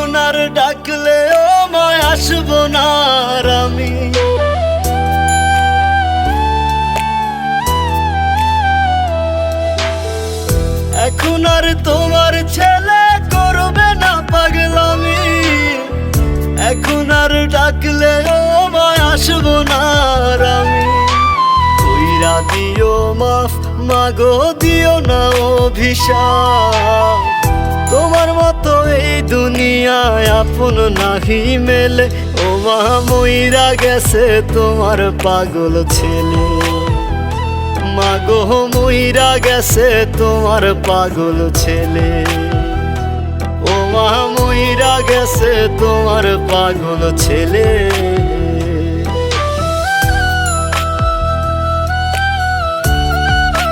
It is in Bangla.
এখন আর ডাকলে ও মায় আসবো না আর আমি। এখন আর তোমার ছেলে করবে না পাগলামি। এখন আর ডাকলে ও মায় আসবো না আর আমি। কইরা দিও মাফ মাগো, দিও না অভিশাপ। তোমার মতো এই দুনিয়ায় আপন নাহি মেলে। ও মা মইরা গেছে তোমার পাগল ছেলে। মাগো মইরা গেছে তোমার পাগল ছেলে। ও মা মইরা গেছে তোমার পাগল ছেলে।